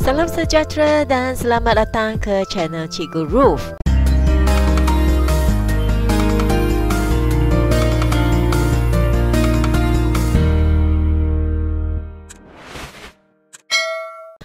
Salam sejahtera dan selamat datang ke channel Cikgu Ruth.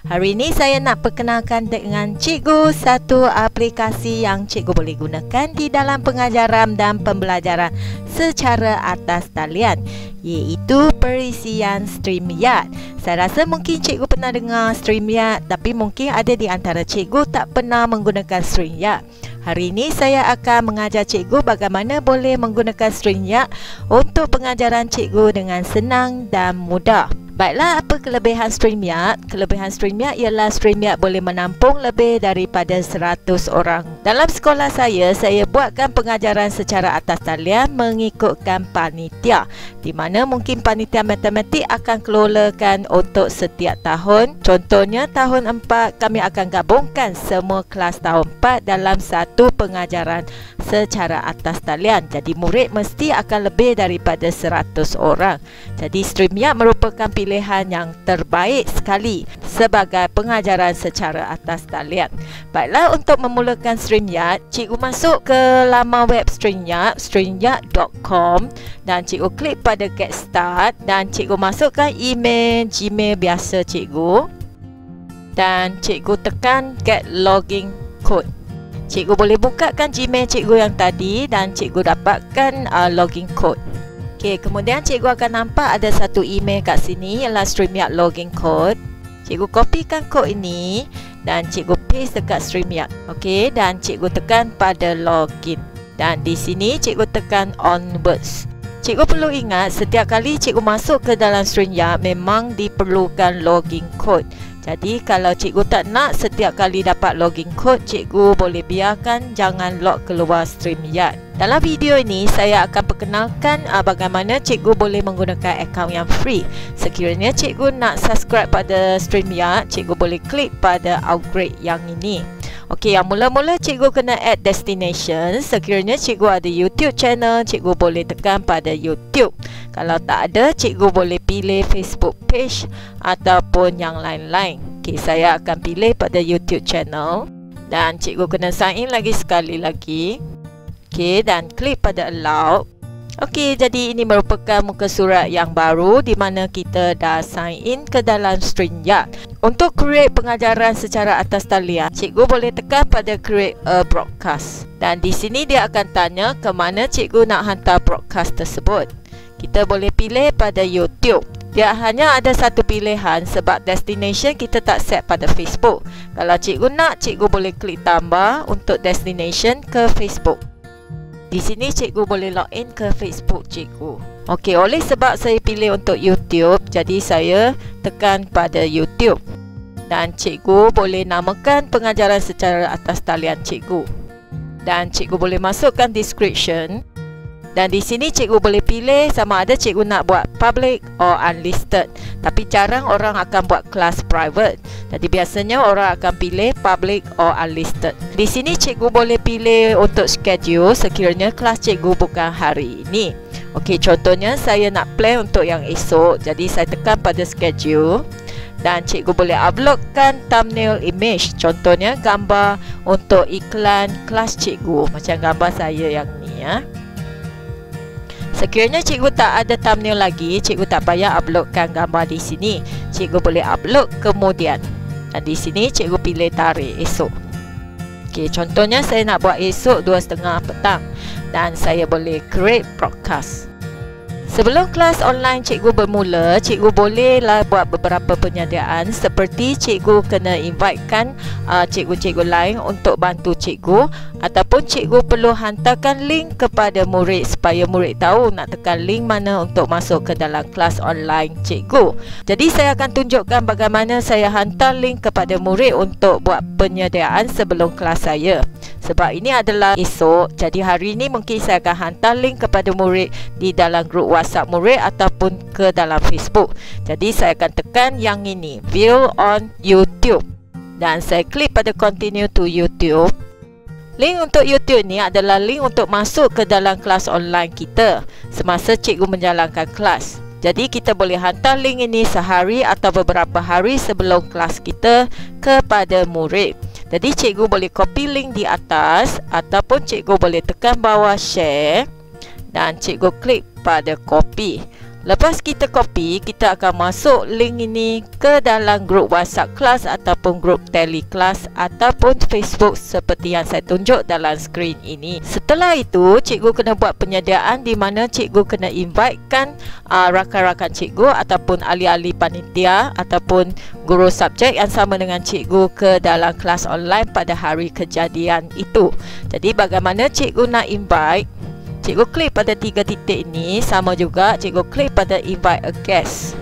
Hari ini saya nak perkenalkan dengan cikgu satu aplikasi yang cikgu boleh gunakan di dalam pengajaran dan pembelajaran secara atas talian, iaitu perisian StreamYard. Saya rasa mungkin cikgu pernah dengar StreamYard, tapi mungkin ada di antara cikgu tak pernah menggunakan StreamYard. Hari ini saya akan mengajar cikgu bagaimana boleh menggunakan StreamYard untuk pengajaran cikgu dengan senang dan mudah. Baiklah, apa kelebihan StreamYard? Kelebihan StreamYard ialah StreamYard boleh menampung lebih daripada 100 orang. Dalam sekolah saya buatkan pengajaran secara atas talian mengikutkan panitia, di mana mungkin panitia matematik akan kelolakan untuk setiap tahun. Contohnya tahun 4 kami akan gabungkan semua kelas tahun 4 dalam satu pengajaran secara atas talian. Jadi murid mesti akan lebih daripada 100 orang. Jadi StreamYard merupakan pilihan yang terbaik sekali sebagai pengajaran secara atas talian. Baiklah, untuk memulakan StreamYard, cikgu masuk ke laman web StreamYard, streamyard.com, dan cikgu klik pada Get Start dan cikgu masukkan email Gmail biasa cikgu dan cikgu tekan Get Login Code. Cikgu boleh bukakan Gmail cikgu yang tadi dan cikgu dapatkan login code. Okey, kemudian cikgu akan nampak ada satu email kat sini ialah StreamYard login code. Cikgu kopikan kod ini dan cikgu paste dekat StreamYard. Okey, dan cikgu tekan pada login. Dan di sini cikgu tekan onwards. Cikgu perlu ingat setiap kali cikgu masuk ke dalam StreamYard memang diperlukan login code. Jadi kalau cikgu tak nak setiap kali dapat login code, cikgu boleh biarkan, jangan log keluar StreamYard. Dalam video ini saya akan perkenalkan bagaimana cikgu boleh menggunakan akaun yang free. Sekiranya cikgu nak subscribe pada StreamYard, cikgu boleh klik pada upgrade yang ini. Okey, yang mula-mula cikgu kena add destination. Sekiranya cikgu ada YouTube channel, cikgu boleh tekan pada YouTube. Kalau tak ada, cikgu boleh pilih Facebook page ataupun yang lain-lain. Okey, saya akan pilih pada YouTube channel dan cikgu kena sign in lagi sekali lagi. Okey, dan klik pada allow. Okey, jadi ini merupakan muka surat yang baru di mana kita dah sign in ke dalam StreamYard. Untuk create pengajaran secara atas talian, cikgu boleh tekan pada create a broadcast. Dan di sini dia akan tanya ke mana cikgu nak hantar broadcast tersebut. Kita boleh pilih pada YouTube. Dia hanya ada satu pilihan sebab destination kita tak set pada Facebook. Kalau cikgu nak, cikgu boleh klik tambah untuk destination ke Facebook. Di sini cikgu boleh login ke Facebook cikgu. Okey, oleh sebab saya pilih untuk YouTube, jadi saya tekan pada YouTube. Dan cikgu boleh namakan pengajaran secara atas talian cikgu. Dan cikgu boleh masukkan description. Dan di sini cikgu boleh pilih sama ada cikgu nak buat public or unlisted. Tapi jarang orang akan buat kelas private. Jadi biasanya orang akan pilih public or unlisted. Di sini cikgu boleh pilih untuk schedule sekiranya kelas cikgu bukan hari ini. Okey, contohnya saya nak plan untuk yang esok. Jadi saya tekan pada schedule. Dan cikgu boleh uploadkan thumbnail image. Contohnya gambar untuk iklan kelas cikgu. Macam gambar saya yang ni ya. Sekiranya cikgu tak ada thumbnail lagi, cikgu tak payah uploadkan gambar di sini. Cikgu boleh upload kemudian. Dan di sini cikgu pilih tarikh esok. Okey, contohnya saya nak buat esok 2:30 petang. Dan saya boleh create broadcast. Sebelum kelas online cikgu bermula, cikgu bolehlah buat beberapa penyediaan seperti cikgu kena invitekan cikgu-cikgu lain untuk bantu cikgu, ataupun cikgu perlu hantarkan link kepada murid supaya murid tahu nak tekan link mana untuk masuk ke dalam kelas online cikgu. Jadi saya akan tunjukkan bagaimana saya hantar link kepada murid untuk buat penyediaan sebelum kelas saya. Sebab ini adalah esok, jadi hari ini mungkin saya akan hantar link kepada murid di dalam grup WhatsApp murid ataupun ke dalam Facebook. Jadi saya akan tekan yang ini, view on YouTube. Dan saya klik pada continue to YouTube. Link untuk YouTube ni adalah link untuk masuk ke dalam kelas online kita semasa cikgu menjalankan kelas. Jadi kita boleh hantar link ini sehari atau beberapa hari sebelum kelas kita kepada murid. Jadi cikgu boleh copy link di atas ataupun cikgu boleh tekan bawah share dan cikgu klik pada copy. Lepas kita copy, kita akan masuk link ini ke dalam grup WhatsApp kelas ataupun grup Tele kelas ataupun Facebook seperti yang saya tunjuk dalam skrin ini. Setelah itu, cikgu kena buat penyediaan di mana cikgu kena invitekan rakan-rakan cikgu ataupun ahli-ahli panitia ataupun guru subjek yang sama dengan cikgu ke dalam kelas online pada hari kejadian itu. Jadi bagaimana cikgu nak invite? Cikgu klik pada 3 titik ini, sama juga cikgu klik pada invite a guest.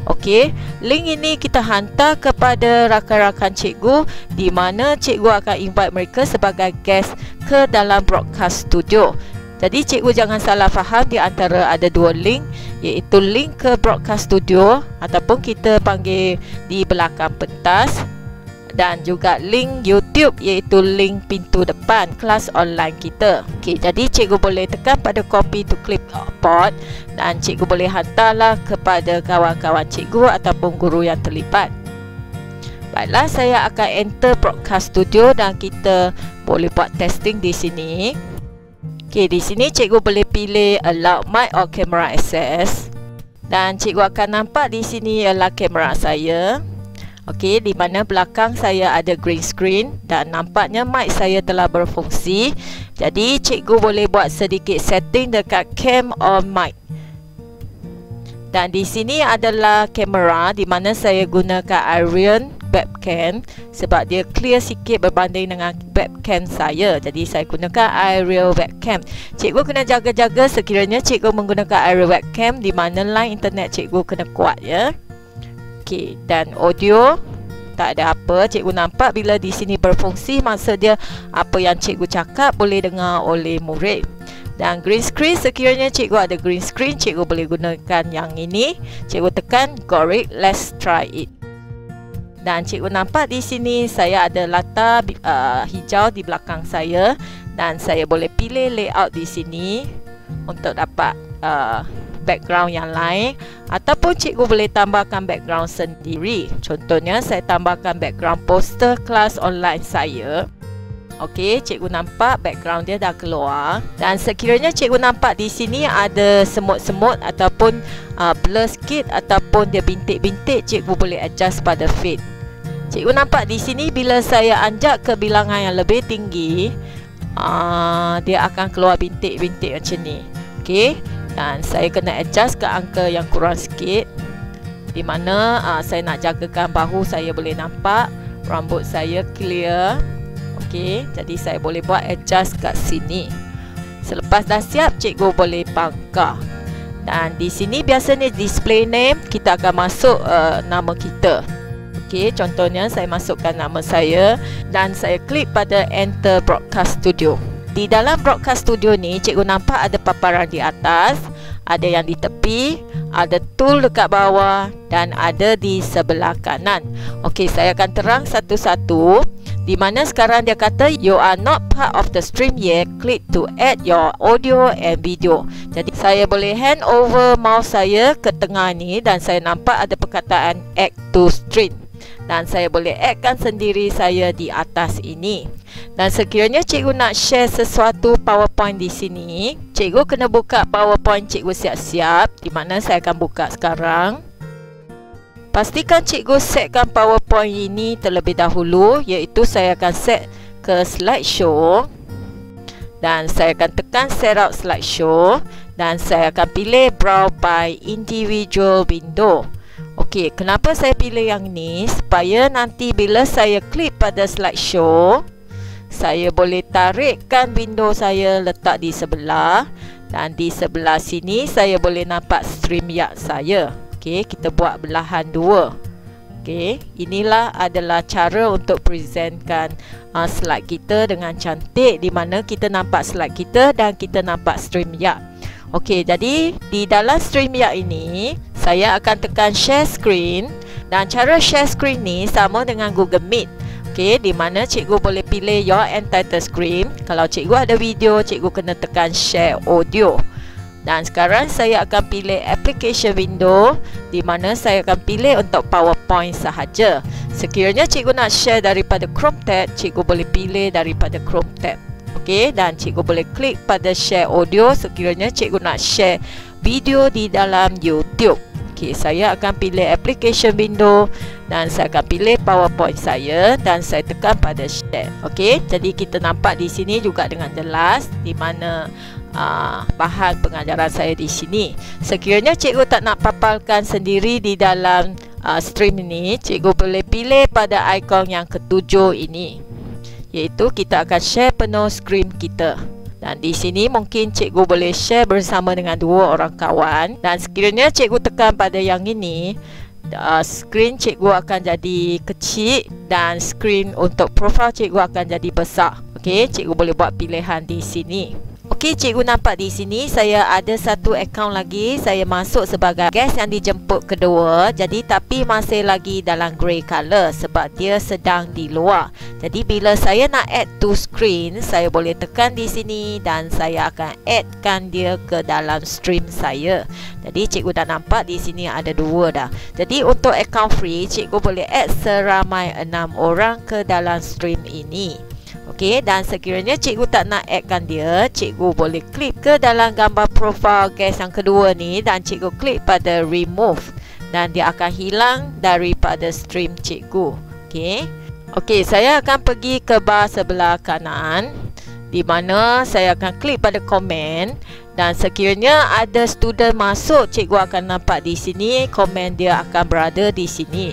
Okey, link ini kita hantar kepada rakan-rakan cikgu di mana cikgu akan invite mereka sebagai guest ke dalam broadcast studio. Jadi cikgu jangan salah faham, di antara ada dua link, iaitu link ke broadcast studio ataupun kita panggil di belakang pentas, dan juga link YouTube iaitu link pintu depan kelas online kita. Okey, jadi cikgu boleh tekan pada copy to clipboard dan cikgu boleh hantarlah kepada kawan-kawan cikgu ataupun guru yang terlibat. Baiklah, saya akan enter broadcast studio dan kita boleh buat testing di sini. Okey, di sini cikgu boleh pilih allow mic or camera access dan cikgu akan nampak di sini ialah kamera saya. Okey, di mana belakang saya ada green screen dan nampaknya mic saya telah berfungsi. Jadi cikgu boleh buat sedikit setting dekat cam or mic. Dan di sini adalah kamera di mana saya gunakan Arion webcam sebab dia clear sikit berbanding dengan webcam saya. Jadi saya gunakan Arion webcam. Cikgu kena jaga-jaga sekiranya cikgu menggunakan Arion webcam di mana line internet cikgu kena kuat ya. Okey, dan audio tak ada apa. Cikgu nampak bila di sini berfungsi, maksud dia apa yang cikgu cakap boleh dengar oleh murid. Dan green screen, sekiranya cikgu ada green screen, cikgu boleh gunakan yang ini. Cikgu tekan got it, let's try it. Dan cikgu nampak di sini saya ada latar hijau di belakang saya dan saya boleh pilih layout di sini untuk dapat background yang lain ataupun cikgu boleh tambahkan background sendiri. Contohnya saya tambahkan background poster kelas online saya. Okey, cikgu nampak background dia dah keluar dan sekiranya cikgu nampak di sini ada semut-semut ataupun blur sikit ataupun dia bintik-bintik, cikgu boleh adjust pada fade. Cikgu nampak di sini bila saya anjak ke bilangan yang lebih tinggi, dia akan keluar bintik-bintik macam ni. Okey, dan saya kena adjust ke angka yang kurang sikit di mana saya nak jagakan bahu saya boleh nampak, rambut saya clear. Okey, jadi saya boleh buat adjust kat sini. Selepas dah siap, cikgu boleh bangkang. Dan di sini biasanya display name, kita akan masuk nama kita. Okey, contohnya saya masukkan nama saya dan saya klik pada enter broadcast studio. Di dalam broadcast studio ni, cikgu nampak ada paparan di atas, ada yang di tepi, ada tool dekat bawah dan ada di sebelah kanan. Okey, saya akan terang satu-satu. Di mana sekarang dia kata you are not part of the stream yet, click to add your audio and video. Jadi saya boleh hand over mouse saya ke tengah ni dan saya nampak ada perkataan add to stream. Dan saya boleh addkan sendiri saya di atas ini. Dan sekiranya cikgu nak share sesuatu PowerPoint di sini, cikgu kena buka PowerPoint cikgu siap-siap, di mana saya akan buka sekarang. Pastikan cikgu setkan PowerPoint ini terlebih dahulu, iaitu saya akan set ke slideshow. Dan saya akan tekan setup slideshow dan saya akan pilih browse by individual window. Okey, kenapa saya pilih yang ni? Supaya nanti bila saya klik pada slideshow, saya boleh tarikkan window saya letak di sebelah dan di sebelah sini saya boleh nampak StreamYard saya. Okey, kita buat belahan dua. Okey, inilah adalah cara untuk presentkan slide kita dengan cantik di mana kita nampak slide kita dan kita nampak StreamYard. Okey, jadi di dalam StreamYard ini saya akan tekan share screen dan cara share screen ni sama dengan Google Meet. Okey, di mana cikgu boleh pilih your entitled screen. Kalau cikgu ada video, cikgu kena tekan share audio. Dan sekarang saya akan pilih application window, di mana saya akan pilih untuk PowerPoint sahaja. Sekiranya cikgu nak share daripada Chrome tab, cikgu boleh pilih daripada Chrome tab. Okey, dan cikgu boleh klik pada share audio sekiranya cikgu nak share video di dalam YouTube. Okey, saya akan pilih application window dan saya akan pilih PowerPoint saya dan saya tekan pada share. Okey, jadi kita nampak di sini juga dengan jelas di mana bahan pengajaran saya di sini. Sekiranya cikgu tak nak paparkan sendiri di dalam stream ini, cikgu boleh pilih pada ikon yang ketujuh ini, iaitu kita akan share penuh skrin kita. Dan di sini mungkin cikgu boleh share bersama dengan dua orang kawan. Dan sekiranya cikgu tekan pada yang ini, skrin cikgu akan jadi kecil dan skrin untuk profil cikgu akan jadi besar. Okey, cikgu boleh buat pilihan di sini. Okey, cikgu nampak di sini saya ada satu akaun lagi. Saya masuk sebagai guest yang dijemput kedua. Jadi tapi masih lagi dalam grey color sebab dia sedang di luar. Jadi bila saya nak add to screen, saya boleh tekan di sini dan saya akan addkan dia ke dalam stream saya. Jadi cikgu dah nampak di sini ada dua dah. Jadi untuk akaun free, cikgu boleh add seramai 6 orang ke dalam stream ini. Okey, dan sekiranya cikgu tak nak addkan dia, cikgu boleh klik ke dalam gambar profil guest yang kedua ni dan cikgu klik pada remove dan dia akan hilang daripada stream cikgu. Okey. Okey, saya akan pergi ke bar sebelah kanan di mana saya akan klik pada komen dan sekiranya ada student masuk, cikgu akan nampak di sini komen dia akan berada di sini.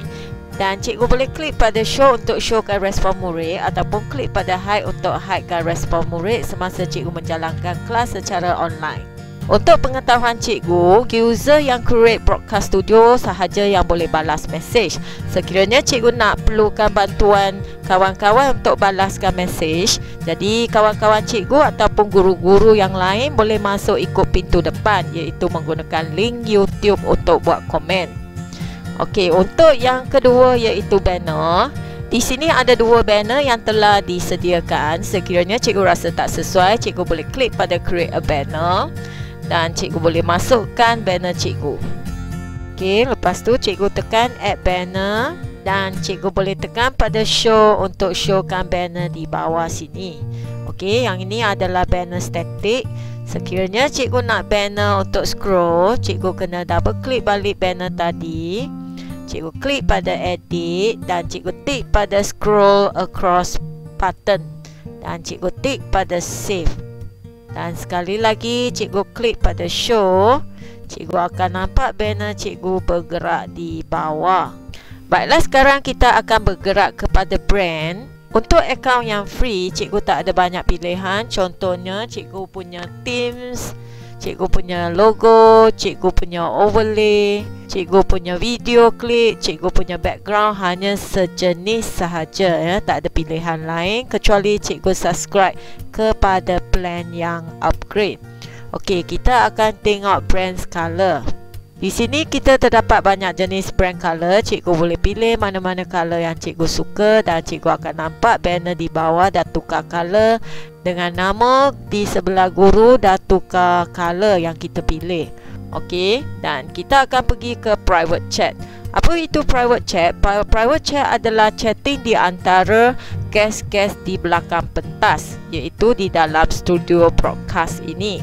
Dan cikgu boleh klik pada show untuk showkan respon murid ataupun klik pada hide untuk hidekan respon murid semasa cikgu menjalankan kelas secara online. Untuk pengetahuan cikgu, user yang create broadcast studio sahaja yang boleh balas mesej. Sekiranya cikgu nak perlukan bantuan kawan-kawan untuk balaskan mesej, jadi kawan-kawan cikgu ataupun guru-guru yang lain boleh masuk ikut pintu depan, iaitu menggunakan link YouTube untuk buat komen. Okey, untuk yang kedua iaitu banner. Di sini ada dua banner yang telah disediakan. Sekiranya cikgu rasa tak sesuai, cikgu boleh klik pada create a banner dan cikgu boleh masukkan banner cikgu. Okey, lepas tu cikgu tekan add banner dan cikgu boleh tekan pada show untuk showkan banner di bawah sini. Okey, yang ini adalah banner static. Sekiranya cikgu nak banner untuk scroll, cikgu kena double klik balik banner tadi. Cikgu klik pada edit dan cikgu tik pada scroll across button dan cikgu tik pada save. Dan sekali lagi cikgu klik pada show, cikgu akan nampak banner cikgu bergerak di bawah. Baiklah, sekarang kita akan bergerak kepada brand. Untuk akaun yang free, cikgu tak ada banyak pilihan. Contohnya cikgu punya themes, cikgu punya logo, cikgu punya overlay, cikgu punya video klip, cikgu punya background, hanya sejenis sahaja ya, tak ada pilihan lain kecuali cikgu subscribe kepada plan yang upgrade. Okey, kita akan tengok brand color. Di sini kita terdapat banyak jenis brand color. Cikgu boleh pilih mana-mana color yang cikgu suka dan cikgu akan nampak banner di bawah dah tukar color dengan nama di sebelah guru dah tukar color yang kita pilih. Okey, dan kita akan pergi ke private chat. Apa itu private chat? Private chat adalah chatting di antara guest-guest di belakang pentas, iaitu di dalam studio broadcast ini.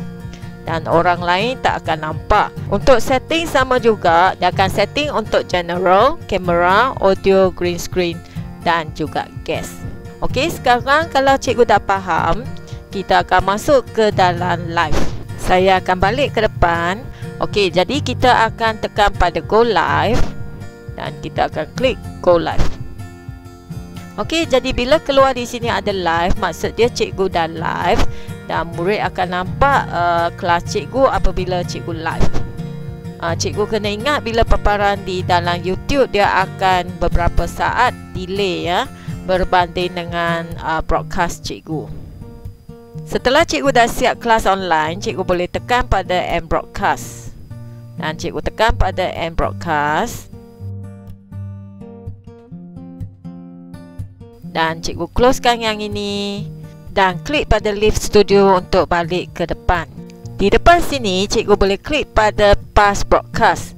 Dan orang lain tak akan nampak. Untuk setting sama juga, dia akan setting untuk general, kamera, audio, green screen dan juga guest. Okey, sekarang kalau cikgu dah faham, kita akan masuk ke dalam live. Saya akan balik ke depan. Okey, jadi kita akan tekan pada go live dan kita akan klik go live. Okey, jadi bila keluar di sini ada live, maksud dia cikgu dah live dan murid akan nampak kelas cikgu apabila cikgu live. Cikgu kena ingat bila paparan di dalam YouTube dia akan beberapa saat delay ya, berbanding dengan broadcast cikgu. Setelah cikgu dah siap kelas online, cikgu boleh tekan pada end broadcast. Dan cikgu tekan pada end broadcast. Dan cikgu closekan yang ini dan klik pada Leave Studio untuk balik ke depan. Di depan sini cikgu boleh klik pada past broadcast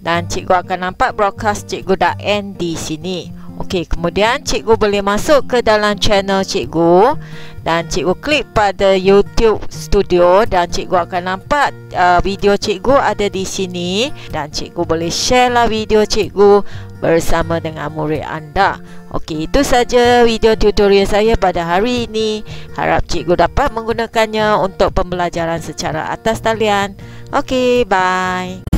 dan cikgu akan nampak broadcast cikgu.n di sini. Okey, kemudian cikgu boleh masuk ke dalam channel cikgu dan cikgu klik pada YouTube Studio dan cikgu akan nampak video cikgu ada di sini dan cikgu boleh share lah video cikgu bersama dengan murid anda. Okey, itu saja video tutorial saya pada hari ini. Harap cikgu dapat menggunakannya untuk pembelajaran secara atas talian. Okey, bye.